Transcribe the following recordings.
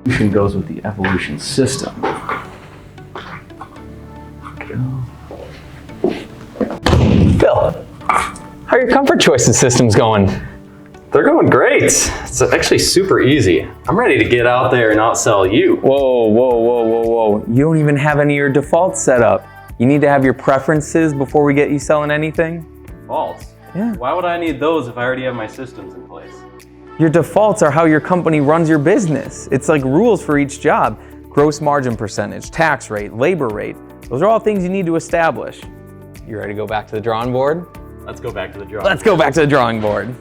Evolution goes with the evolution system. Phil, how are your comfort choices systems going? They're going great. It's actually super easy. I'm ready to get out there and outsell you. Whoa. You don't even have any of your defaults set up. You need to have your preferences before we get you selling anything. Defaults? Yeah. Why would I need those if I already have my systems in place? Your defaults are how your company runs your business. It's like rules for each job. Gross margin percentage, tax rate, labor rate. Those are all things you need to establish. You ready to go back to the drawing board? Let's go back to the drawing Let's go back to the drawing board.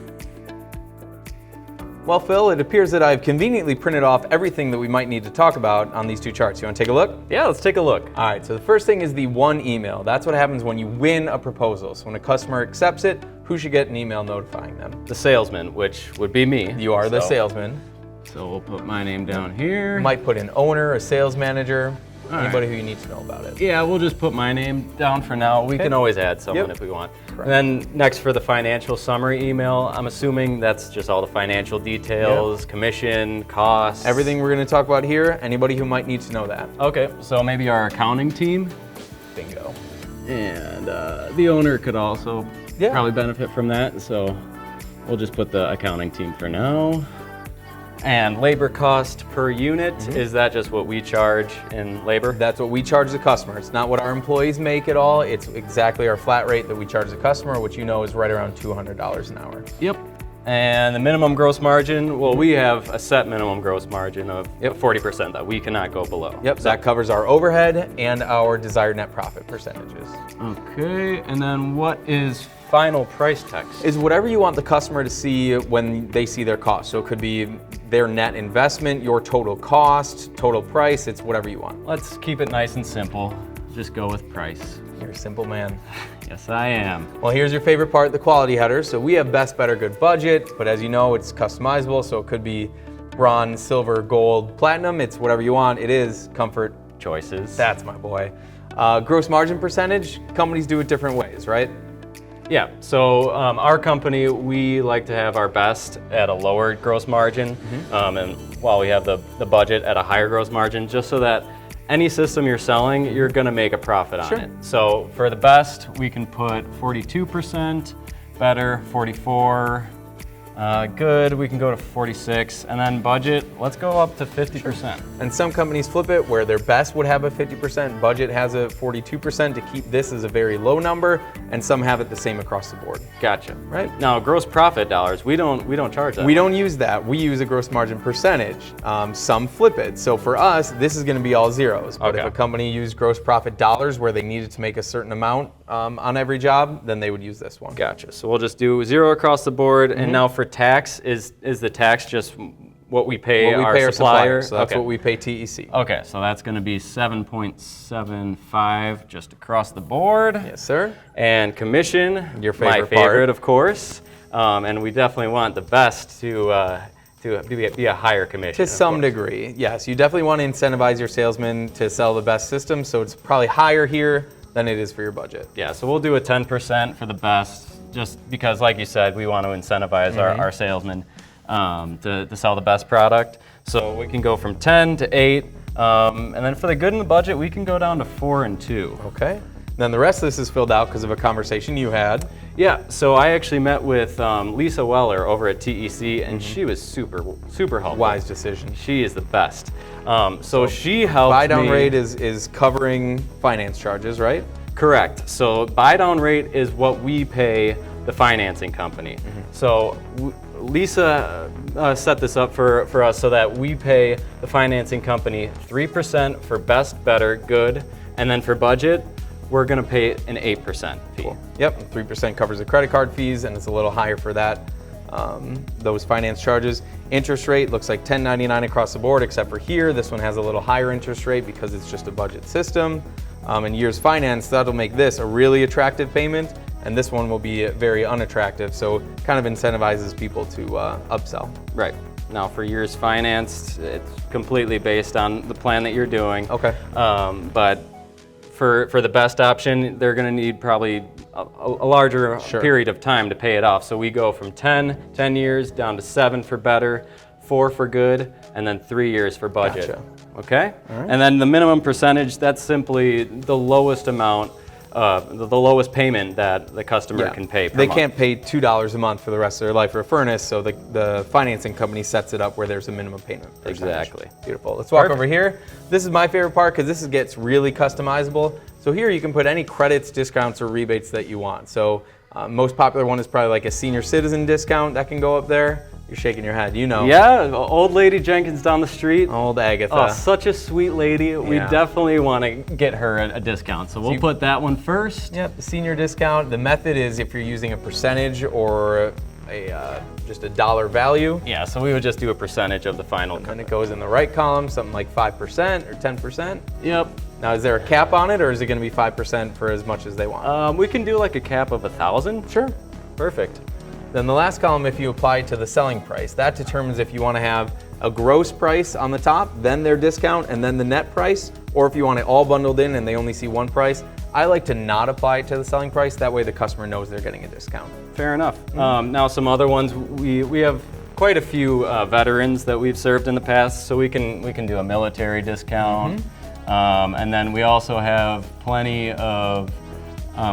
Well, Phil, it appears that I've conveniently printed off everything that we might need to talk about on these two charts. You want to take a look? Yeah, let's take a look. All right, so the first thing is the one email. That's what happens when you win a proposal. So when a customer accepts it, who should get an email notifying them? The salesman, which would be me. You are the salesman. So we'll put my name down here. You might put an owner, a sales manager, All anybody right. who you need to know about it. Yeah, we'll just put my name down for now. We can always add someone if we want. Correct. And then next for the financial summary email, I'm assuming that's just all the financial details, commission, costs. Everything we're going to talk about here, anybody who might need to know that. Okay, so maybe our accounting team. Bingo. And the owner could also Yeah. probably benefit from that. So we'll just put the accounting team for now. And labor cost per unit, is that just what we charge in labor? That's what we charge the customer. It's not what our employees make at all. It's exactly our flat rate that we charge the customer, which you know is right around $200 an hour. Yep. And the minimum gross margin, well, we have a set minimum gross margin of 40% that we cannot go below. Yep, that covers our overhead and our desired net profit percentages. Okay, and then what is final price text? Is whatever you want the customer to see when they see their cost. So it could be their net investment, your total cost, total price, it's whatever you want. Let's keep it nice and simple. Just go with price. You're a simple man. Yes, I am. Well, here's your favorite part, the quality header. So we have best, better, good budget, but as you know, it's customizable. So it could be bronze, silver, gold, platinum. It's whatever you want. It is comfort Choices. That's my boy. Gross margin percentage, companies do it different ways, right? Yeah, so our company, we like to have our best at a lower gross margin, and while we have the budget at a higher gross margin, just so that any system you're selling, you're gonna make a profit on it. So for the best, we can put 42%, better, 44, good, we can go to 46, and then budget, let's go up to 50%. And some companies flip it where their best would have a 50%, budget has a 42% to keep this as a very low number, and some have it the same across the board. Gotcha. Right. Now, gross profit dollars, we don't charge that. We don't use that. We use a gross margin percentage. Some flip it. So for us, this is going to be all zeros. But if a company used gross profit dollars where they needed to make a certain amount on every job, then they would use this one. Gotcha. So we'll just do 0 across the board. And now for tax, is the tax just what we pay, our supplier? So that's what we pay TEC. Okay, so that's going to be 7.75 just across the board. Yes, sir. And commission, Your favorite my favorite, part. of course. And we definitely want the best to be a higher commission. To some degree, yes. You definitely want to incentivize your salesman to sell the best system, so it's probably higher here than it is for your budget. Yeah, so we'll do a 10% for the best, just because, like you said, we want to incentivize our salesmen to sell the best product. So we can go from 10 to 8, and then for the good in the budget, we can go down to 4 and 2. Okay. Then the rest of this is filled out because of a conversation you had. Yeah, so I actually met with Lisa Weller over at TEC, and she was super helpful. Wise decision. She is the best. So she helped Buy down me. rate is covering finance charges, right? Correct. So buy down rate is what we pay the financing company. So Lisa set this up for us so that we pay the financing company 3% for best, better, good, and then for budget, we're gonna pay an 8% fee. Cool. Yep, 3% covers the credit card fees, and it's a little higher for that. Those finance charges. Interest rate looks like $10.99 across the board, except for here. This one has a little higher interest rate because it's just a budget system. And years finance, that'll make this a really attractive payment, and this one will be very unattractive, so kind of incentivizes people to upsell. Right. Now for years financed, it's completely based on the plan that you're doing. Okay. But for the best option, they're gonna need probably a larger period of time to pay it off. So we go from 10 years down to 7 for better, 4 for good, and then 3 years for budget. Gotcha. Okay? All right. And then the minimum percentage, that's simply the lowest amount, the lowest payment that the customer can pay per They month. can't pay $2 a month for the rest of their life for a furnace, so the financing company sets it up where there's a minimum payment percentage. Exactly. Beautiful. Let's walk Perfect. over here. This is my favorite part because this gets really customizable. So here you can put any credits, discounts, or rebates that you want. So most popular one is probably like a senior citizen discount that can go up there. You're shaking your head, you know. Yeah, old lady Jenkins down the street. Old Agatha. Oh, such a sweet lady. We Yeah. definitely want to get her a discount. So we'll put that one first. Yep, the senior discount. The method is if you're using a percentage or just a dollar value. Yeah, so we would just do a percentage of the final. And it goes in the right column, something like 5% or 10%. Yep. Now, is there a cap on it, or is it going to be 5% for as much as they want? We can do like a cap of 1,000. Sure. Perfect. Then the last column, if you apply it to the selling price, that determines if you want to have a gross price on the top, then their discount, and then the net price, or if you want it all bundled in and they only see one price. I like to not apply it to the selling price. That way the customer knows they're getting a discount. Fair enough. Now some other ones, we have quite a few veterans that we've served in the past, so we can do a military discount. And then we also have plenty of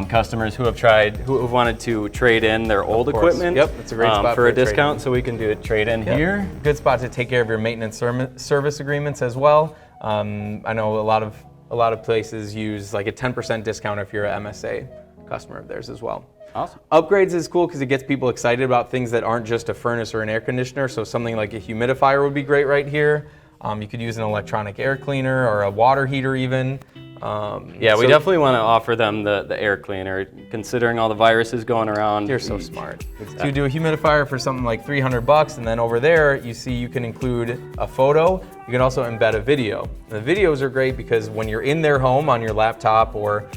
customers who have wanted to trade in their old equipment. Yep, it's a great spot for a trade-in. discount, so we can do a trade in here. Good spot to take care of your maintenance service agreements as well. I know a lot of places use like a 10% discount if you're an MSA customer of theirs as well. Awesome. Upgrades is cool because it gets people excited about things that aren't just a furnace or an air conditioner. So something like a humidifier would be great right here. You could use an electronic air cleaner or a water heater even. Yeah, we definitely want to offer them the air cleaner, considering all the viruses going around. You're so smart. So you do a humidifier for something like $300, and then over there you see you can include a photo. You can also embed a video. The videos are great because when you're in their home on your laptop or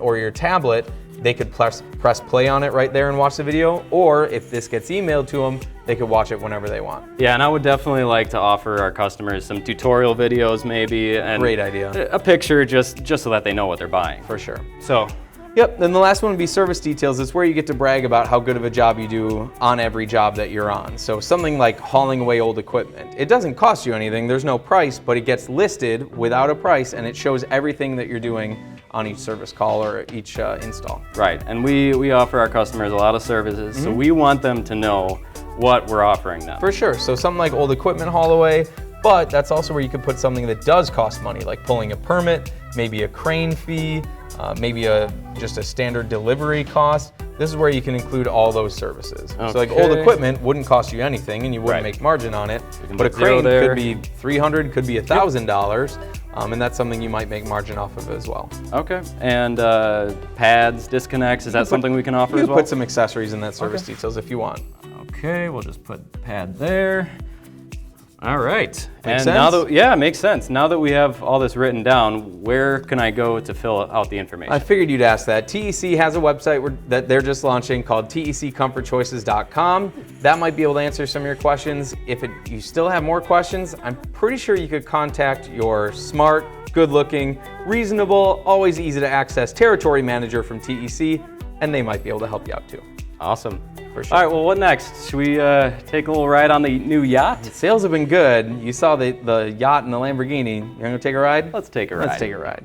your tablet, they could press play on it right there and watch the video, or if this gets emailed to them, they could watch it whenever they want. Yeah, and I would definitely like to offer our customers some tutorial videos maybe. And Great idea. A picture just so that they know what they're buying. For sure. So, Yep, then the last one would be service details. It's where you get to brag about how good of a job you do on every job that you're on. So something like hauling away old equipment. It doesn't cost you anything, there's no price, but it gets listed without a price and it shows everything that you're doing on each service call or each install. right, and we offer our customers a lot of services, so we want them to know what we're offering them. For sure, so something like old equipment haul away, but that's also where you could put something that does cost money, like pulling a permit, maybe a crane fee, maybe just a standard delivery cost. This is where you can include all those services. So like old Okay. equipment wouldn't cost you anything and you wouldn't Right. make margin on it, can but a put zero crane there. could be $300, could be $1,000, and that's something you might make margin off of as well. Okay, and pads, disconnects, is that something we can offer You as can well? put some accessories in that service details if you want. Okay, we'll just put the pad there. All right. Makes And now sense? that, yeah, makes sense. Now that we have all this written down, where can I go to fill out the information? I figured you'd ask that. TEC has a website that they're just launching called tecomfortchoices.com. That might be able to answer some of your questions. If you still have more questions, I'm pretty sure you could contact your smart, good-looking, reasonable, always easy to access territory manager from TEC, and they might be able to help you out too. Awesome. For sure. All right, well, what next? Should we take a little ride on the new yacht? Sales have been good. You saw the yacht and the Lamborghini. You want to take a ride? Let's take a ride. Let's take a ride.